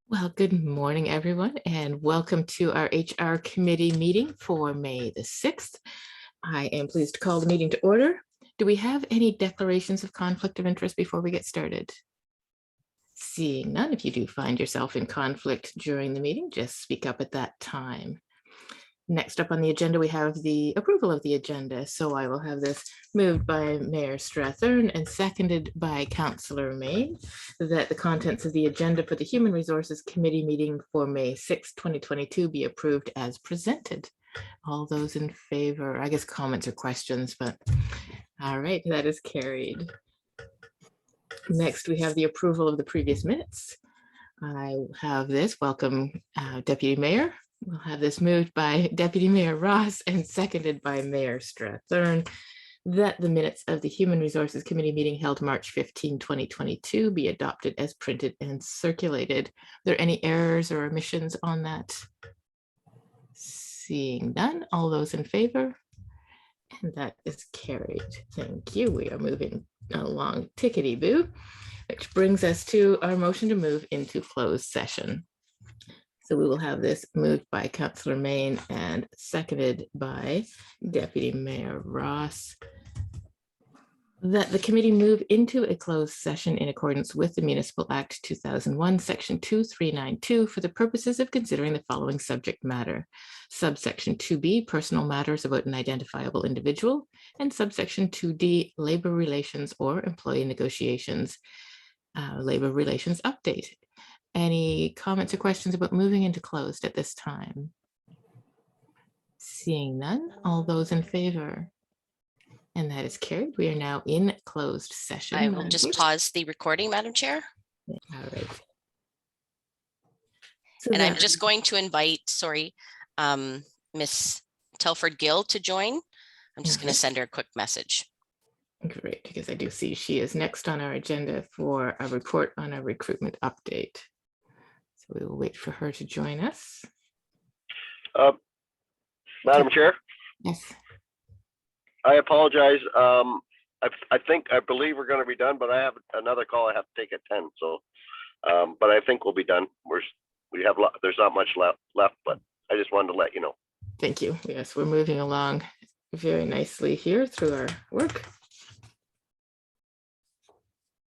Well, good morning, everyone, and welcome to our HR committee meeting for May the 6th. I am pleased to call the meeting to order. Do we have any declarations of conflict of interest before we get started? Seeing none, if you do find yourself in conflict during the meeting, just speak up at that time. Next up on the agenda, we have the approval of the agenda. So I will have this moved by Mayor Strathern and seconded by Councillor Main, that the contents of the agenda for the Human Resources Committee meeting for May 6, 2022 be approved as presented. All those in favor, I guess comments or questions, but all right, that is carried. Next, we have the approval of the previous minutes. I have this, welcome Deputy Mayor. We'll have this moved by Deputy Mayor Ross and seconded by Mayor Strathern, that the minutes of the Human Resources Committee meeting held March 15, 2022 be adopted as printed and circulated. Are there any errors or omissions on that? Seeing none, all those in favor? And that is carried. Thank you. We are moving along tickety-boo, which brings us to our motion to move into closed session. So we will have this moved by Councillor Main and seconded by Deputy Mayor Ross, that the committee move into a closed session in accordance with the Municipal Act 2001, Section 2392, for the purposes of considering the following subject matter. Subsection 2B, personal matters about an identifiable individual, and subsection 2D, labor relations or employee negotiations, labor relations update. Any comments or questions about moving into closed at this time? Seeing none, all those in favor? And that is carried. We are now in closed session. I will just pause the recording, Madam Chair. All right. So and I'm just going to invite, Miss Telford Gill to join. I'm just going to send her a quick message. Great, because I do see she is next on our agenda for a report on a recruitment update. So we will wait for her to join us. Madam Chair? Yes. I apologize. I believe we're going to be done, but I have another call I have to take at 10. So, but I think we'll be done. There's not much left, but I just wanted to let you know. Thank you. Yes, we're moving along very nicely here through our work.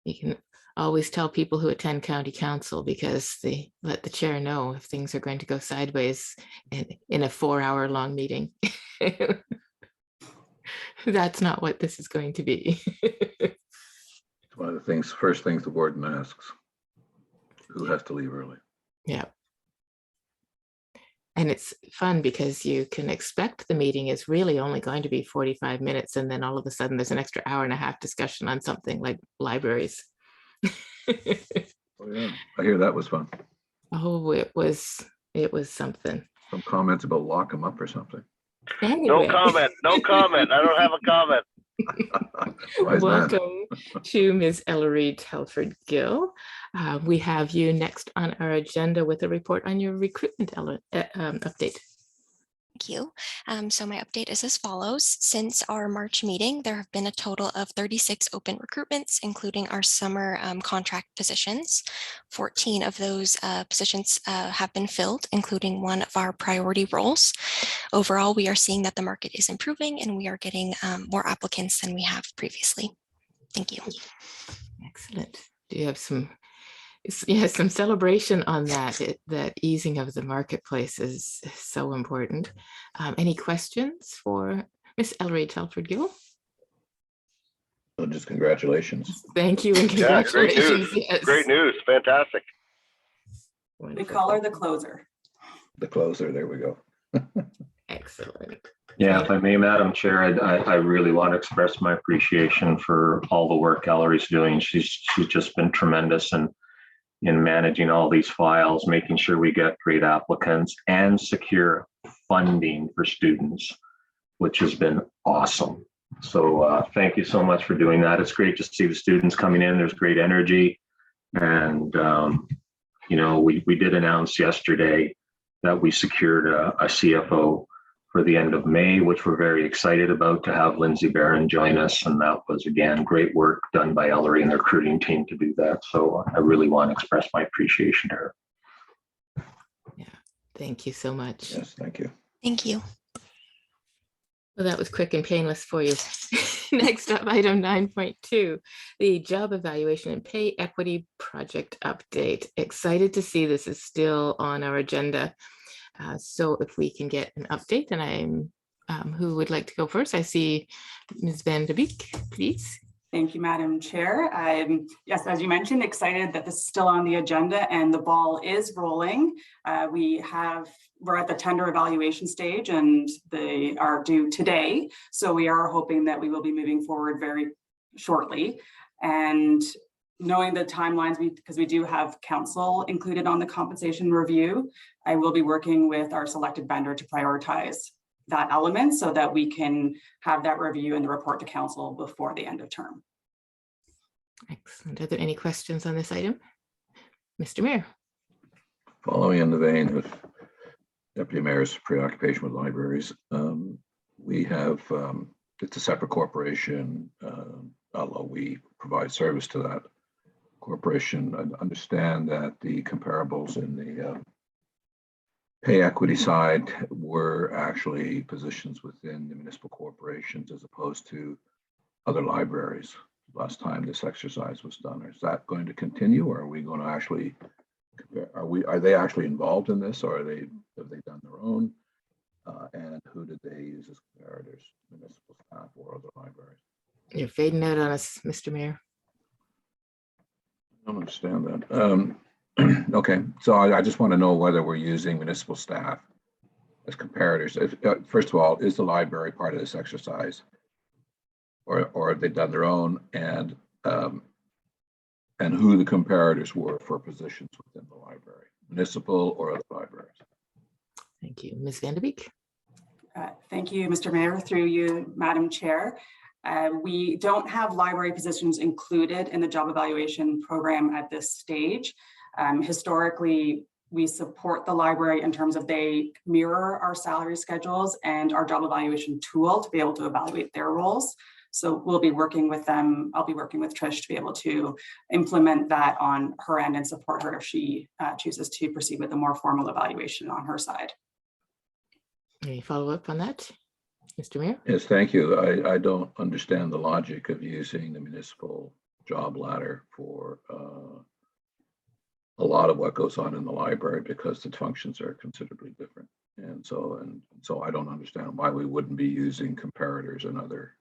You can always tell people who attend county council, because they let the chair know if things are going to go sideways in a 4-hour-long meeting. That's not what this is going to be. It's one of the first things the warden asks, who has to leave early. Yeah. And it's fun because you can expect the meeting is really only going to be 45 minutes, and then all of a sudden there's an extra hour-and-a-half discussion on something like libraries. Oh, yeah. I hear that was fun. Oh, it was something. Some comments about lock them up or something. Anyway. No comment. No comment. I don't have a comment. Welcome to Ms. Ellery Telford Gill. We have you next on our agenda with a report on your recruitment update. Thank you. So my update is as follows. Since our March meeting, there have been a total of 36 open recruitments, including our summer contract positions. 14 of those positions have been filled, including one of our priority roles. Overall, we are seeing that the market is improving and we are getting more applicants than we have previously. Thank you. Excellent. Do you have some celebration on that? That easing of the marketplace is so important. Any questions for Miss Ellery Telford Gill? Well, just congratulations. Thank you, and congratulations. Yeah, great news. Yes. Great news. Fantastic. We call her the closer. The closer, there we go. Excellent. Yeah, if I may, Madam Chair, I really want to express my appreciation for all the work Ellery's doing. She's just been tremendous in managing all these files, making sure we get great applicants and secure funding for students, which has been awesome. So thank you so much for doing that. It's great to see the students coming in. There's great energy. And, you know, we did announce yesterday that we secured a CFO for the end of May, which we're very excited about to have Lindsay Barron join us. And that was, again, great work done by Ellery and the recruiting team to do that. So I really want to express my appreciation to her. Yeah, thank you so much. Yes, thank you. Thank you. Well, that was quick and painless for you. Next up, item 9.2, the job evaluation and pay equity project update. Excited to see this is still on our agenda. So if we can get an update, and who would like to go first? I see Ms. Van de Beek, please. Thank you, Madam Chair. I'm, yes, as you mentioned, excited that this is still on the agenda and the ball is rolling. We're at the tender evaluation stage and they are due today. So we are hoping that we will be moving forward very shortly. And knowing the timelines, because we do have council included on the compensation review, I will be working with our selected vendor to prioritize that element so that we can have that review and the report to council before the end of term. Excellent. Are there any questions on this item? Mr. Mayor. Following in the vein of Deputy Mayor's preoccupation with libraries, we have, it's a separate corporation, although we provide service to that corporation. I understand that the comparables in the pay equity side were actually positions within the municipal corporations as opposed to other libraries last time this exercise was done. Is that going to continue, or are we going to actually are they actually involved in this, or have they done their own? And who did they use as comparators, municipal staff or other libraries? You're fading out on us, Mr. Mayor. I don't understand that. Okay, so I just want to know whether we're using municipal staff as comparators. First of all, is the library part of this exercise, or have they done their own, and who the comparators were for positions within the library, municipal or other libraries? Thank you. Ms. Van de Beek. Thank you, Mr. Mayor, through you, Madam Chair. We don't have library positions included in the job evaluation program at this stage. Historically, we support the library in terms of they mirror our salary schedules and our job evaluation tool to be able to evaluate their roles. So we'll be working with them. I'll be working with Trish to be able to implement that on her end and support her if she chooses to proceed with a more formal evaluation on her side. Any follow-up on that, Mr. Mayor? Yes, thank you. I don't understand the logic of using the municipal job ladder for a lot of what goes on in the library, because the functions are considerably different. And so I don't understand why we wouldn't be using comparators in other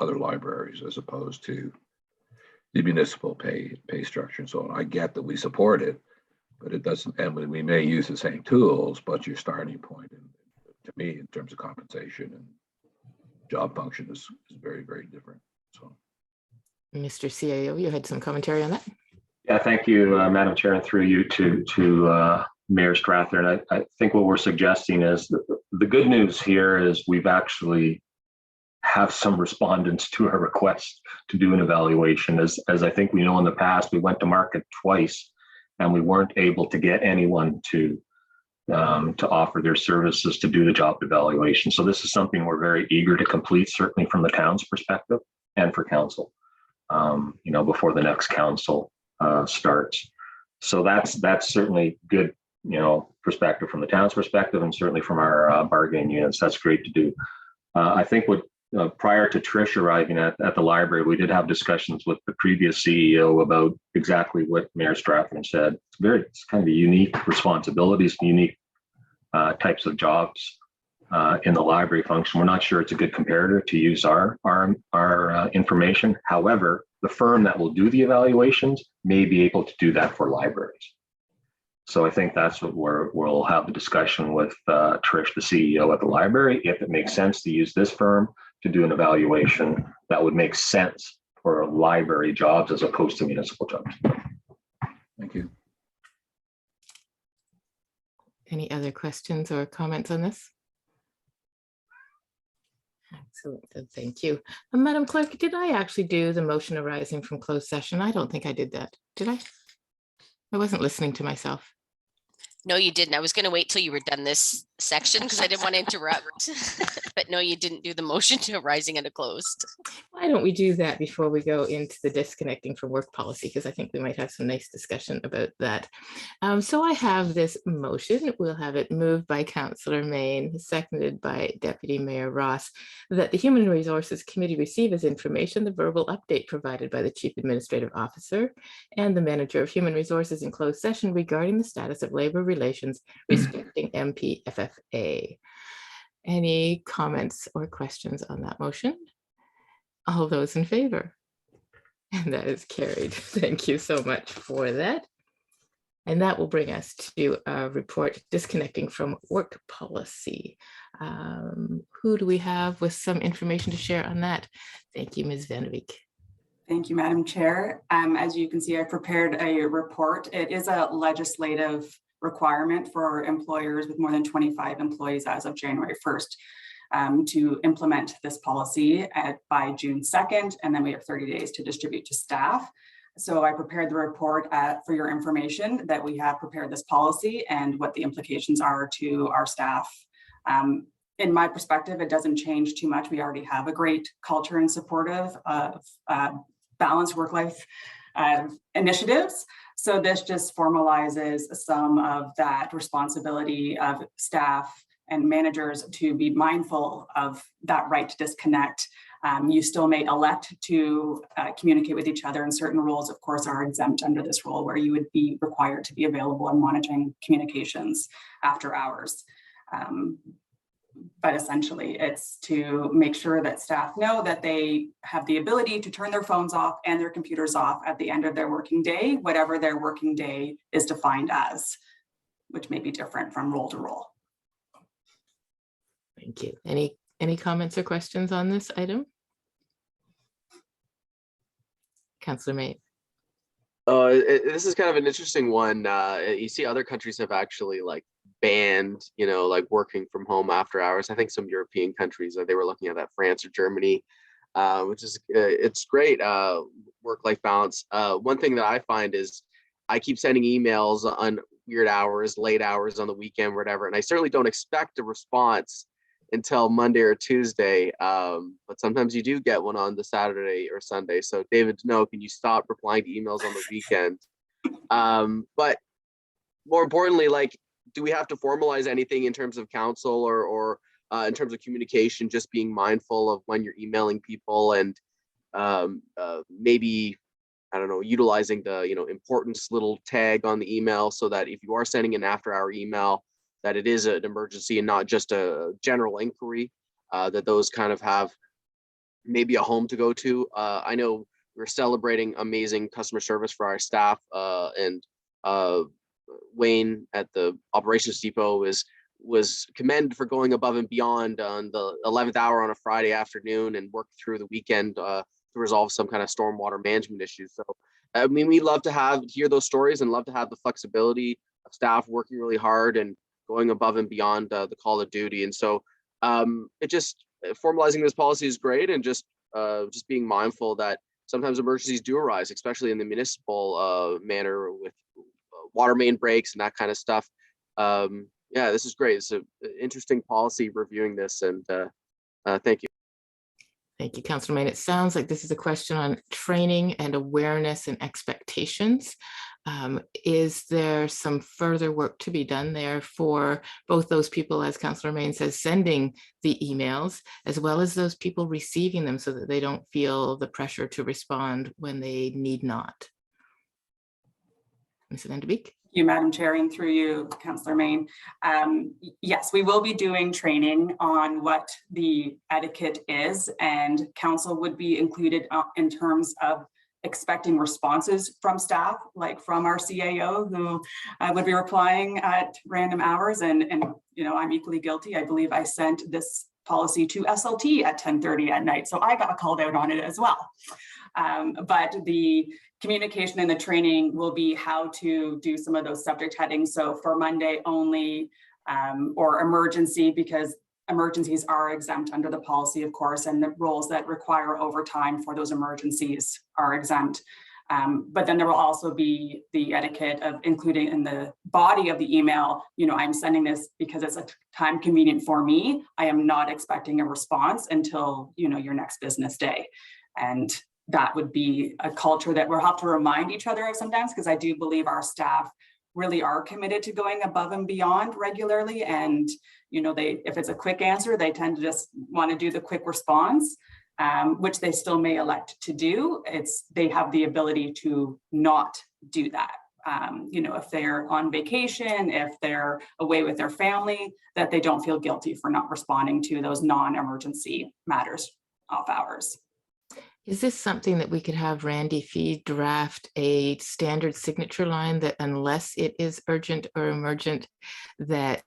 libraries as opposed to the municipal pay structure and so on. I get that we support it, but it doesn't, and we may use the same tools, but your starting point, to me, in terms of compensation and job function is very, very different. So, Mr. CAO, you had some commentary on that? Yeah, thank you, Madam Chair, and through you to Mayor Strather. And I think what we're suggesting is the good news here is we've actually have some respondents to our request to do an evaluation. As I think we know in the past, we went to market twice and we weren't able to get anyone to offer their services to do the job evaluation. So this is something we're very eager to complete, certainly from the town's perspective and for council, before the next council starts. So that's certainly good, perspective from the town's perspective, and certainly from our bargaining units. That's great to do. I think prior to Trish arriving at the library, we did have discussions with the previous CEO about exactly what Mayor Stratton said. It's kind of unique responsibilities, unique types of jobs in the library function. We're not sure it's a good comparator to use our information. However, the firm that will do the evaluations may be able to do that for libraries. So I think that's what we'll have the discussion with Trish, the CEO at the library, if it makes sense to use this firm to do an evaluation that would make sense for library jobs as opposed to municipal jobs. thank you. Any other questions or comments on this? Excellent, thank you. Madam Clerk, did I actually do the motion arising from closed session? I don't think I did that. Did I? I wasn't listening to myself. No, you didn't. I was going to wait till you were done this section because I didn't want to interrupt. But no, you didn't do the motion to rising and a closed. Why don't we do that before we go into the disconnecting from work policy? Because I think we might have some nice discussion about that. So I have this motion. We'll have it moved by Councillor Main, seconded by Deputy Mayor Ross, that the Human Resources Committee receive as information the verbal update provided by the Chief Administrative Officer and the Manager of Human Resources in closed session regarding the status of labor relations respecting MPFFA. Any comments or questions on that motion? All those in favor? And that is carried. Thank you so much for that. And that will bring us to a report disconnecting from work policy. Who do we have with some information to share on that? Thank you, Ms. Van Beek. Thank you, Madam Chair. As you can see, I prepared a report. It is a legislative requirement for employers with more than 25 employees as of January 1st to implement this policy by June 2nd, and then we have 30 days to distribute to staff. So I prepared the report for your information that we have prepared this policy and what the implications are to our staff. In my perspective, it doesn't change too much. We already have a great culture and supportive of balanced work-life initiatives. So this just formalizes some of that responsibility of staff and managers to be mindful of that right to disconnect. You still may elect to communicate with each other, and certain roles, of course, are exempt under this rule where you would be required to be available and monitoring communications after hours. But essentially, it's to make sure that staff know that they have the ability to turn their phones off and their computers off at the end of their working day, whatever their working day is defined as, which may be different from role to role. Thank you. Any comments or questions on this item? Councillor May. This is kind of an interesting one. You see other countries have actually like banned, like working from home after hours. I think some European countries, they were looking at that, France or Germany, which is, it's great work-life balance. One thing that I find is I keep sending emails on weird hours, late hours on the weekend, whatever, and I certainly don't expect a response until Monday or Tuesday, but sometimes you do get one on the Saturday or Sunday. So David, no, can you stop replying to emails on the weekend? But more importantly, like, do we have to formalize anything in terms of counsel or in terms of communication, just being mindful of when you're emailing people and maybe, I don't know, utilizing the, importance little tag on the email so that if you are sending an after-hour email, that it is an emergency and not just a general inquiry, that those kind of have maybe a home to go to. I know we're celebrating amazing customer service for our staff, and Wayne at the operations depot was commended for going above and beyond on the 11th hour on a Friday afternoon and worked through the weekend to resolve some kind of stormwater management issues. So, I mean, we love to hear those stories and love to have the flexibility of staff working really hard and going above and beyond the call of duty. And so formalizing this policy is great, and just being mindful that sometimes emergencies do arise, especially in the municipal manner with water main breaks and that kind of stuff. Yeah, this is great. It's an interesting policy reviewing this, and thank you. Thank you, Councillor Main. It sounds like this is a question on training and awareness and expectations. Is there some further work to be done there for both those people, as Councillor Main says, sending the emails, as well as those people receiving them so that they don't feel the pressure to respond when they need not? Ms. Van Beek. You, Madam Chair, and through you, Councillor Main. Yes, we will be doing training on what the etiquette is, and council would be included in terms of expecting responses from staff, like from our CAO, who would be replying at random hours. And I'm equally guilty. I believe I sent this policy to SLT at 10:30 at night, so I got called out on it as well. But the communication and the training will be how to do some of those subject headings. So for Monday only, or emergency, because emergencies are exempt under the policy, of course, and the roles that require overtime for those emergencies are exempt. But then there will also be the etiquette of including in the body of the email, I'm sending this because it's a time convenient for me. I am not expecting a response until, your next business day. And that would be a culture that we'll have to remind each other of sometimes, because I do believe our staff really are committed to going above and beyond regularly. And, if it's a quick answer, they tend to just want to do the quick response, which they still may elect to do. They have the ability to not do that. If they're on vacation, if they're away with their family, that they don't feel guilty for not responding to those non-emergency matters off hours. Is this something that we could have Randy Fee draft a standard signature line that unless it is urgent or emergent, that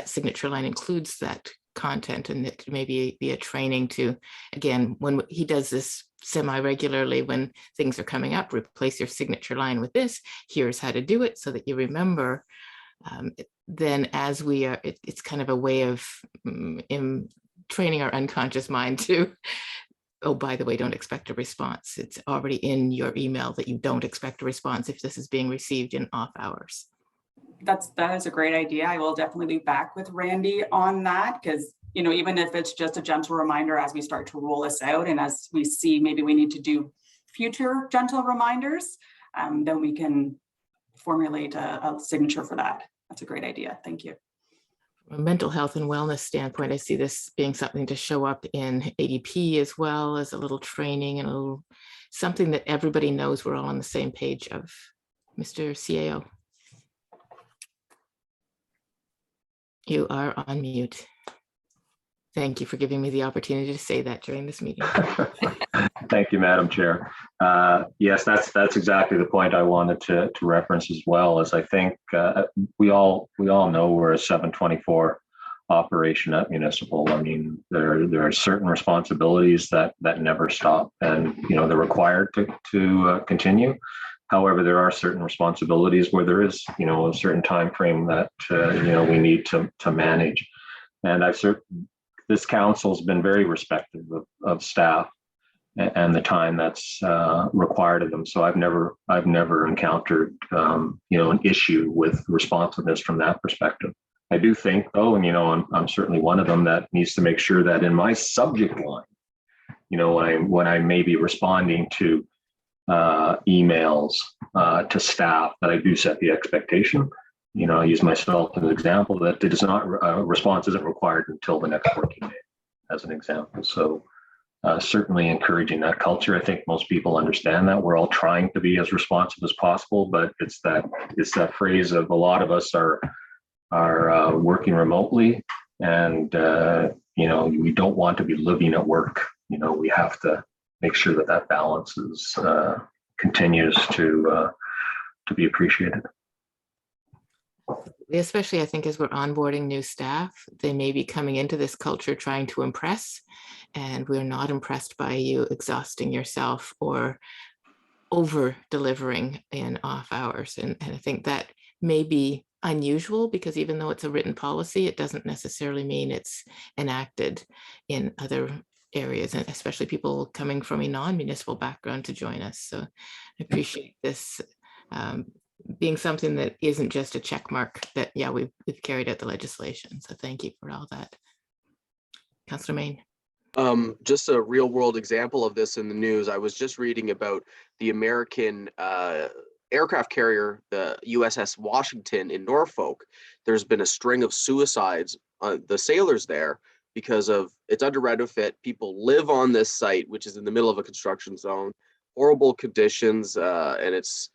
signature line includes that content, and it maybe be a training to, again, when he does this semi-regularly, when things are coming up, replace your signature line with this, here's how to do it so that you remember. Then as we are, it's kind of a way of training our unconscious mind to, oh, by the way, don't expect a response. It's already in your email that you don't expect a response if this is being received in off hours. That is a great idea. I will definitely be back with Randy on that, because even if it's just a gentle reminder as we start to roll this out, and as we see maybe we need to do future gentle reminders, then we can formulate a signature for that. That's a great idea. Thank you. From a mental health and wellness standpoint, I see this being something to show up in ADP as well as a little training and a little something that everybody knows we're all on the same page of. Mr. CAO. You are on mute. Thank you for giving me the opportunity to say that during this meeting. Thank you, Madam Chair. Yes, that's exactly the point I wanted to reference as well. As I think we all know we're a 7/24 operation at municipal. I mean, there are certain responsibilities that never stop, and they're required to continue. However, there are certain responsibilities where there is a certain time frame that we need to manage, and this council's been very respectful of staff and the time that's required of them. So I've never encountered an issue with responsiveness from that perspective. I do think though, and I'm certainly one of them that needs to make sure that in my subject line, when I may be responding to emails to staff, that I do set the expectation. I use myself as an example that it is not response isn't required until the next working day, as an example. So certainly encouraging that culture. I think most people understand that we're all trying to be as responsive as possible, but it's that phrase of a lot of us are working remotely, and we don't want to be living at work. We have to make sure that balance continues to be appreciated. Especially, I think, as we're onboarding new staff, they may be coming into this culture trying to impress, and we're not impressed by you exhausting yourself or over delivering in off hours. And I think that may be unusual, because even though it's a written policy, it doesn't necessarily mean it's enacted in other areas, and especially people coming from a non-municipal background to join us. So I appreciate this being something that isn't just a check mark that, yeah, we've carried out the legislation. So thank you for all that. Councillor Main. Just a real world example of this in the news. I was just reading about the American aircraft carrier, the USS Washington in Norfolk. There's been a string of suicides on the sailors there because of it's under retrofit. People live on this site, which is in the middle of a construction zone, horrible conditions, and it's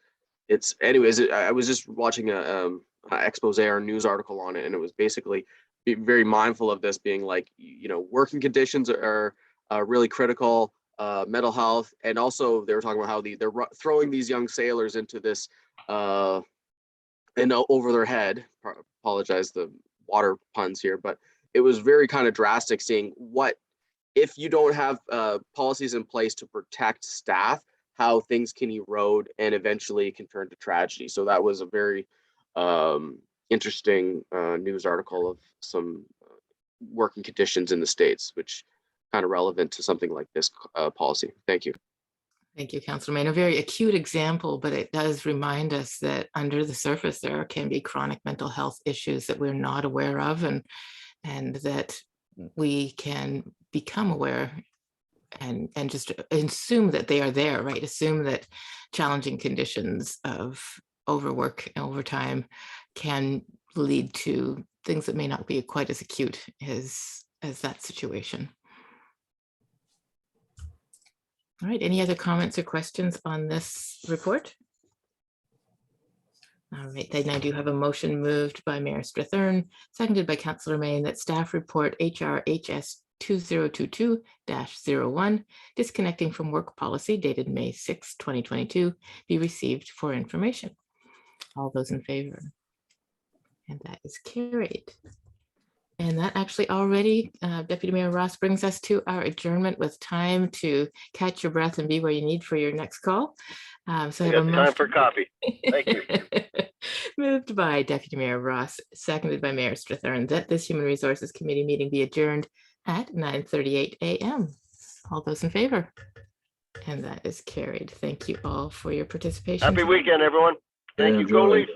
anyways. I was just watching a expose or news article on it, and it was basically be very mindful of this being like, working conditions are really critical, mental health, and also they were talking about how they're throwing these young sailors into this and over their head. Apologize the water puns here, but it was very kind of drastic seeing what if you don't have policies in place to protect staff, how things can erode and eventually can turn to tragedy. So that was a very interesting news article of some working conditions in the States, which kind of relevant to something like this policy. Thank you. Thank you, Councilor Main. A very acute example, but it does remind us that under the surface, there can be chronic mental health issues that we're not aware of, and that we can become aware and just assume that they are there, right? Assume that challenging conditions of overwork and overtime can lead to things that may not be quite as acute as that situation. All right, any other comments or questions on this report? All right, then I do have a motion moved by Mayor Strathern, seconded by Councillor Main, that staff report HRHS 2022-01, disconnecting from work policy dated May 6, 2022, be received for information. All those in favor? And that is carried. And that actually already, Deputy Mayor Ross, brings us to our adjournment with time to catch your breath and be where you need for your next call. So I have a Time for coffee. Thank you. Moved by Deputy Mayor Ross, seconded by Mayor Strathern, that this Human Resources Committee meeting be adjourned at 9:38 a.m. All those in favor? And that is carried. Thank you all for your participation. Happy weekend, everyone. Thank you. Go Enjoy. Leafs.